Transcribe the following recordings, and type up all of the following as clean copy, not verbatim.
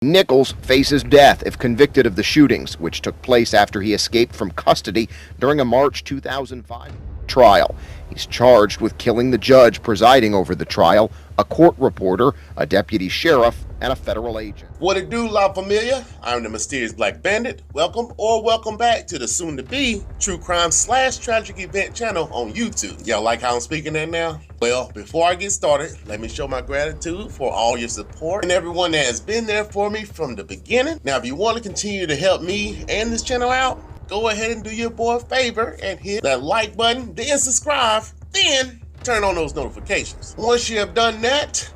Nichols faces death if convicted of the shootings, which took place after he escaped from custody during a March 2005 trial. He's charged with killing the judge presiding over the trial, a court reporter, a deputy sheriff, and a federal agent. What it do, La Familia? I'm the Mysterious Black Bandit. Welcome back to the soon-to-be true crime / tragic event channel on YouTube. Y'all like how I'm speaking that now? Well, before I get started, let me show my gratitude for all your support and everyone that has been there for me from the beginning. Now, if you want to continue to help me and this channel out, go ahead and do your boy a favor and hit that like button, then subscribe, then turn on those notifications. Once you have done that,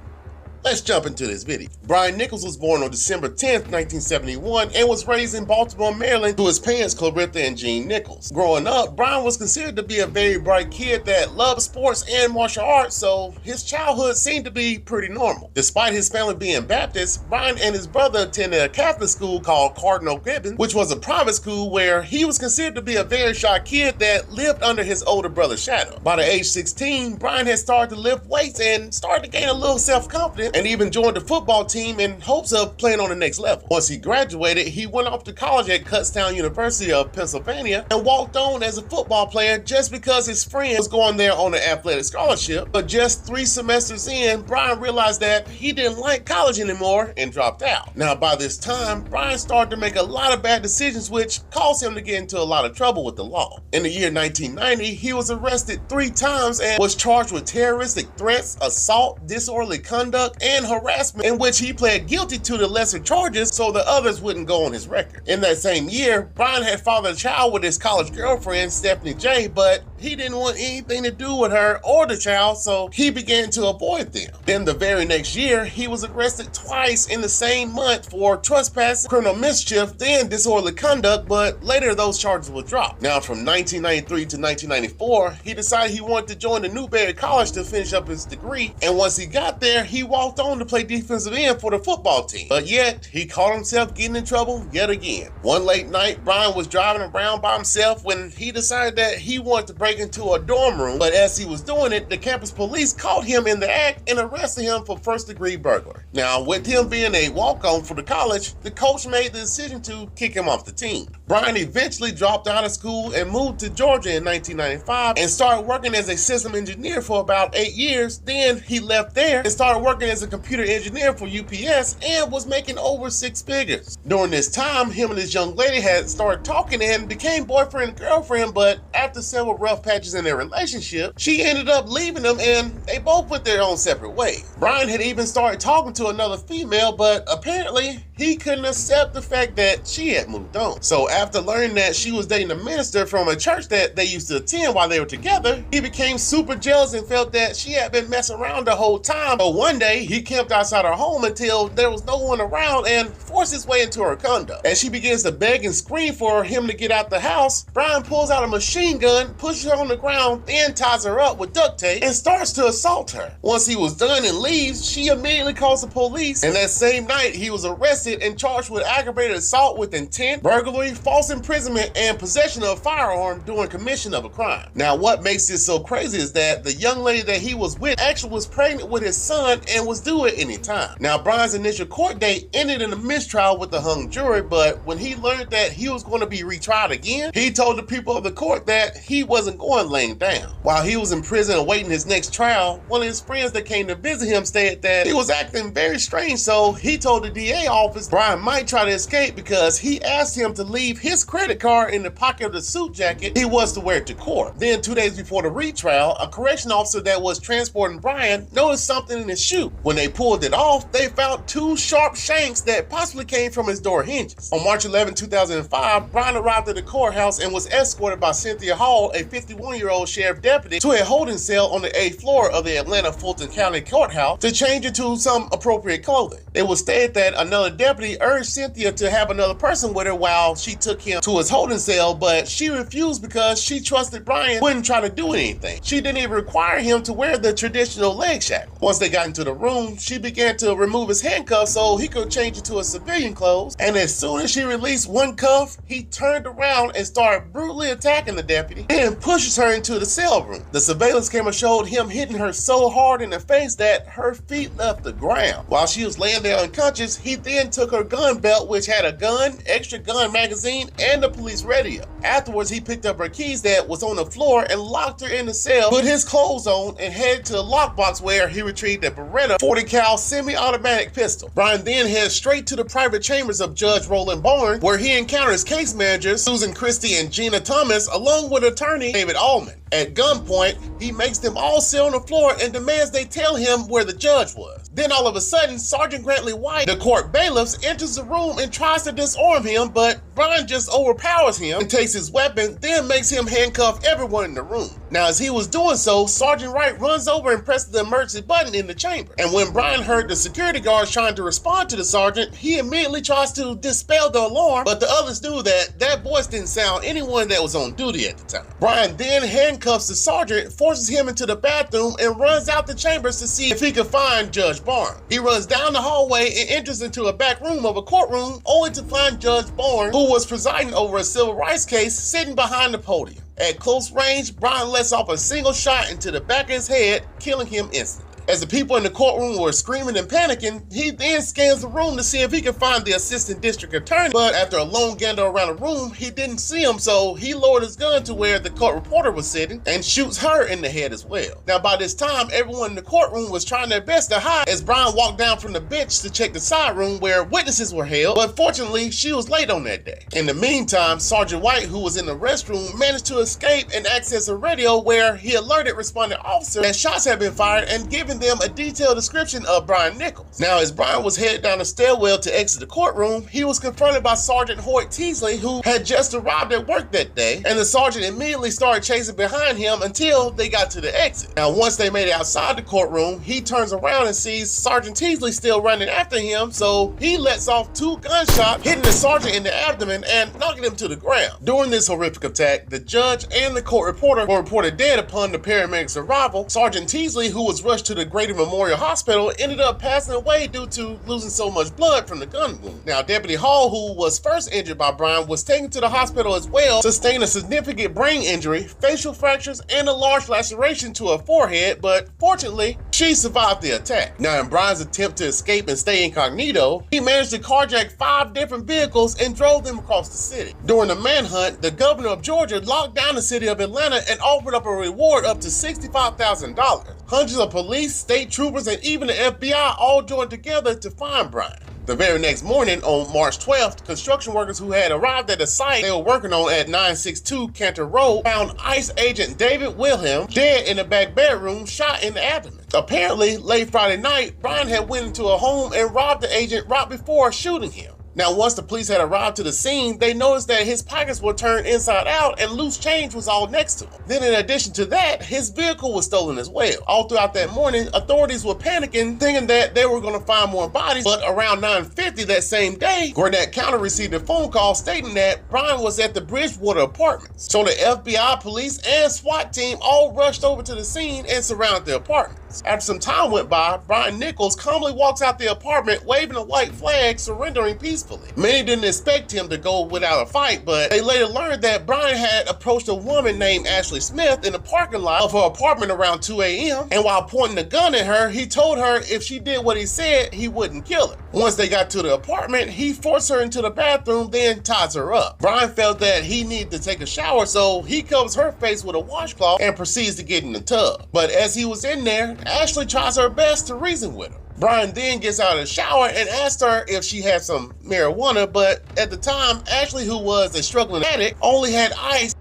let's jump into this video. Brian Nichols was born on December 10th, 1971 and was raised in Baltimore, Maryland to his parents, Clarissa and Jean Nichols. Growing up, Brian was considered to be a very bright kid that loved sports and martial arts, so his childhood seemed to be pretty normal. Despite his family being Baptist, Brian and his brother attended a Catholic school called Cardinal Gibbons, which was a private school where he was considered to be a very shy kid that lived under his older brother's shadow. By the age 16, Brian had started to lift weights and started to gain a little self-confidence, and even joined the football team in hopes of playing on the next level. Once he graduated, he went off to college at Kutztown University of Pennsylvania and walked on as a football player just because his friend was going there on an athletic scholarship. But just 3 semesters in, Brian realized that he didn't like college anymore and dropped out. Now, by this time, Brian started to make a lot of bad decisions, which caused him to get into a lot of trouble with the law. In the year 1990, he was arrested 3 times and was charged with terroristic threats, assault, disorderly conduct, and harassment, in which he pled guilty to the lesser charges so the others wouldn't go on his record. In that same year, Brian had fathered a child with his college girlfriend, Stephanie J., but he didn't want anything to do with her or the child, so he began to avoid them. Then the very next year, he was arrested twice in the same month for trespass, criminal mischief, then disorderly conduct, but later those charges were dropped. Now, from 1993 to 1994, he decided he wanted to join the Newberry College to finish up his degree, and once he got there, he walked on to play defensive end for the football team. But yet, he caught himself getting in trouble yet again. One late night, Brian was driving around by himself when he decided that he wanted to break into a dorm room, but as he was doing it, the campus police caught him in the act and arrested him for first-degree burglary. Now, with him being a walk-on for the college, the coach made the decision to kick him off the team. Brian eventually dropped out of school and moved to Georgia in 1995 and started working as a system engineer for about 8 years. Then he left there and started working as a computer engineer for UPS and was making over 6 figures. During this time, him and his young lady had started talking and became boyfriend and girlfriend, but after several rough patches in their relationship, she ended up leaving him and they both went their own separate ways. Brian had even started talking to another female, but apparently he couldn't accept the fact that she had moved on. So after learning that she was dating a minister from a church that they used to attend while they were together, he became super jealous and felt that she had been messing around the whole time. But one day, he camped outside her home until there was no one around and forced his way into her condo. As she begins to beg and scream for him to get out the house, Brian pulls out a machine gun, pushes her on the ground, then ties her up with duct tape and starts to assault her. Once he was done and leaves, she immediately calls the police, and that same night, he was arrested and charged with aggravated assault with intent, burglary, false imprisonment, and possession of a firearm during commission of a crime. Now, what makes this so crazy is that the young lady that he was with actually was pregnant with his son and was due at any time. Now, Brian's initial court date ended in a mistrial with the hung jury, but when he learned that he was going to be retried again, he told the people of the court that he wasn't going laying down. While he was in prison awaiting his next trial, one of his friends that came to visit him stated that he was acting very strange, so he told the DA office Brian might try to escape because he asked him to leave his credit card in the pocket of the suit jacket he was to wear to court. Then 2 days before the retrial, a correction officer that was transporting Brian noticed something in his shoe. When they pulled it off, they found 2 sharp shanks that possibly came from his door hinges. On March 11, 2005, Brian arrived at the courthouse and was escorted by Cynthia Hall, a 51-year-old sheriff deputy, to a holding cell on the 8th floor of the Atlanta Fulton County Courthouse to change into some appropriate clothing. It was stated that another deputy urged Cynthia to have another person with her while she took him to his holding cell, but she refused because she trusted Brian wouldn't try to do anything. She didn't even require him to wear the traditional leg shackle. Once they got into the room, she began to remove his handcuffs so he could change into his civilian clothes, and as soon as she released one cuff, he turned around and started brutally attacking the deputy and pushes her into the cell room. The surveillance camera showed him hitting her so hard in the face that her feet left the ground. While she was laying there unconscious, he then took her gun belt, which had a gun, extra gun magazine, and a police radio. Afterwards, he picked up her keys that was on the floor and locked her in the cell, put his clothes on, and headed to the lockbox where he retrieved a Beretta 40 cal semi-automatic pistol. Brian then headed straight to the private chambers of Judge Rowland Barnes, where he encounters case managers Susan Christie and Gina Thomas, along with attorney David Allman. At gunpoint, he makes them all sit on the floor and demands they tell him where the judge was. Then all of a sudden, Sergeant Grantley White, the court bailiff, enters the room and tries to disarm him, but Brian just overpowers him and takes his weapon, then makes him handcuff everyone in the room. Now, as he was doing so, Sergeant Wright runs over and presses the emergency button in the chamber. And when Brian heard the security guards trying to respond to the sergeant, he immediately tries to dispel the alarm, but the others knew that that voice didn't sound anyone that was on duty at the time. Brian then handcuffs the sergeant, forces him into the bathroom, and runs out the chambers to see if he could find Judge Barnes. He runs down the hallway and enters into a back room of a courtroom, only to find Judge Barnes, who was presiding over a civil rights case, sitting behind the podium. At close range, Brian lets off a single shot into the back of his head, killing him instantly. As the people in the courtroom were screaming and panicking, he then scans the room to see if he can find the assistant district attorney, but after a long gander around the room, he didn't see him, so he lowered his gun to where the court reporter was sitting and shoots her in the head as well. Now, by this time, everyone in the courtroom was trying their best to hide as Brian walked down from the bench to check the side room where witnesses were held, but fortunately, she was late on that day. In the meantime, Sergeant White, who was in the restroom, managed to escape and access a radio where he alerted responding officers that shots had been fired and given them a detailed description of Brian Nichols. Now, as Brian was headed down the stairwell to exit the courtroom, he was confronted by Sergeant Hoyt Teasley, who had just arrived at work that day, and the sergeant immediately started chasing behind him until they got to the exit. Now, once they made it outside the courtroom, he turns around and sees Sergeant Teasley still running after him, so he lets off 2 gunshots, hitting the sergeant in the abdomen and knocking him to the ground. During this horrific attack, the judge and the court reporter were reported dead upon the paramedics' arrival. Sergeant Teasley, who was rushed to the Grady Memorial Hospital, ended up passing away due to losing so much blood from the gun wound. Now, Deputy Hall, who was first injured by Brian, was taken to the hospital as well, sustained a significant brain injury, facial fractures, and a large laceration to her forehead, but fortunately, she survived the attack. Now, in Brian's attempt to escape and stay incognito, he managed to carjack 5 different vehicles and drove them across the city. During the manhunt, the governor of Georgia locked down the city of Atlanta and offered up a reward up to $65,000. Hundreds of police, state troopers, and even the FBI all joined together to find Brian. The very next morning, on March 12th, construction workers who had arrived at the site they were working on at 962 Cantor Road found ICE agent David Wilhelm dead in the back bedroom, shot in the abdomen. Apparently, late Friday night, Brian had went into a home and robbed the agent right before shooting him. Now, once the police had arrived to the scene, they noticed that his pockets were turned inside out and loose change was all next to him. Then, in addition to that, his vehicle was stolen as well. All throughout that morning, authorities were panicking, thinking that they were going to find more bodies, but around 9:50 that same day, Gwinnett County received a phone call stating that Brian was at the Bridgewater Apartments. So the FBI, police, and SWAT team all rushed over to the scene and surrounded the apartments. After some time went by, Brian Nichols calmly walks out the apartment waving a white flag, surrendering peacefully. Many didn't expect him to go without a fight, but they later learned that Brian had approached a woman named Ashley Smith in the parking lot of her apartment around 2 a.m. and while pointing a gun at her, he told her if she did what he said, he wouldn't kill her. Once they got to the apartment, he forced her into the bathroom, then ties her up. Brian felt that he needed to take a shower, so he covers her face with a washcloth and proceeds to get in the tub. But as he was in there, Ashley tries her best to reason with him. Brian then gets out of the shower and asks her if she had some marijuana, but at the time, Ashley, who was a struggling addict, only had ice.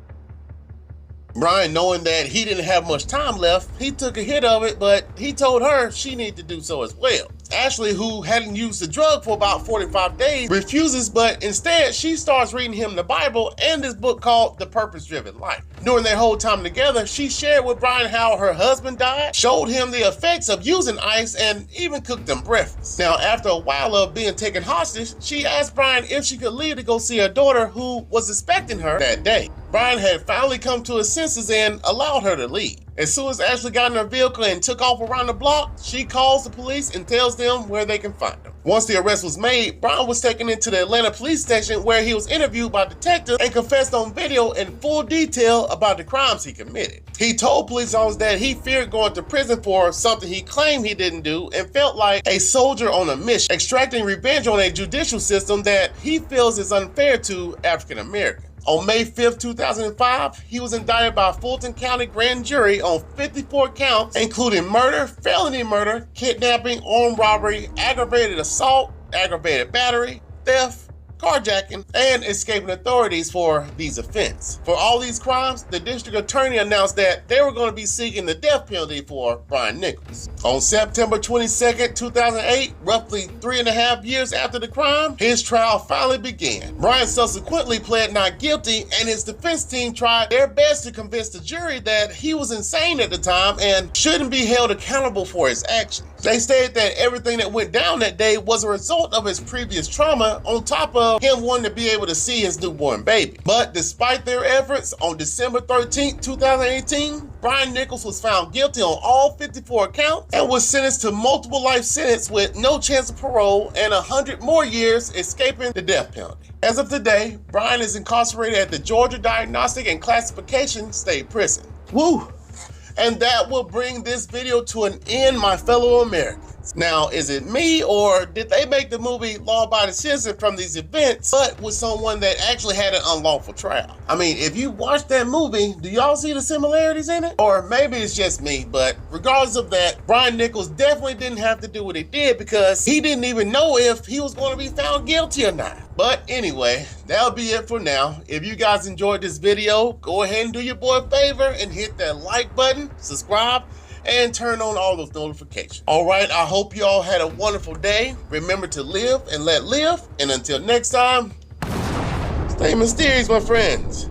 Brian, knowing that he didn't have much time left, he took a hit of it, but he told her she needed to do so as well. Ashley, who hadn't used the drug for about 45 days, refuses, but instead she starts reading him the Bible and this book called The Purpose-Driven Life. During their whole time together, she shared with Brian how her husband died, showed him the effects of using ice, and even cooked him breakfast. Now, after a while of being taken hostage, she asked Brian if she could leave to go see her daughter, who was expecting her that day. Brian had finally come to his senses and allowed her to leave. As soon as Ashley got in her vehicle and took off around the block, she calls the police and tells them where they can find him. Once the arrest was made, Brian was taken into the Atlanta police station where he was interviewed by detectives and confessed on video in full detail about the crimes he committed. He told police officers that he feared going to prison for something he claimed he didn't do and felt like a soldier on a mission, extracting revenge on a judicial system that he feels is unfair to African Americans. On May 5th, 2005, he was indicted by a Fulton County grand jury on 54 counts, including murder, felony murder, kidnapping, armed robbery, aggravated assault, aggravated battery, theft, carjacking, and escaping authorities for these offenses. For all these crimes, the district attorney announced that they were going to be seeking the death penalty for Brian Nichols. On September 22nd, 2008, roughly 3.5 years after the crime, his trial finally began. Brian subsequently pled not guilty, and his defense team tried their best to convince the jury that he was insane at the time and shouldn't be held accountable for his actions. They stated that everything that went down that day was a result of his previous trauma, on top of him wanting to be able to see his newborn baby. But despite their efforts, on December 13, 2018, Brian Nichols was found guilty on all 54 counts and was sentenced to multiple life sentences with no chance of parole and 100 more years escaping the death penalty. As of today, Brian is incarcerated at the Georgia Diagnostic and Classification State Prison. Woo! And that will bring this video to an end, my fellow Americans. Now, is it me, or did they make the movie Law Abiding Citizen from these events, but with someone that actually had an unlawful trial? I mean, if you watch that movie, do y'all see the similarities in it? Or maybe it's just me, but regardless of that, Brian Nichols definitely didn't have to do what he did because he didn't even know if he was going to be found guilty or not. But anyway, that'll be it for now. If you guys enjoyed this video, go ahead and do your boy a favor and hit that like button, subscribe, and turn on all those notifications. All right, I hope you all had a wonderful day. Remember to live and let live. And until next time, stay mysterious, my friends.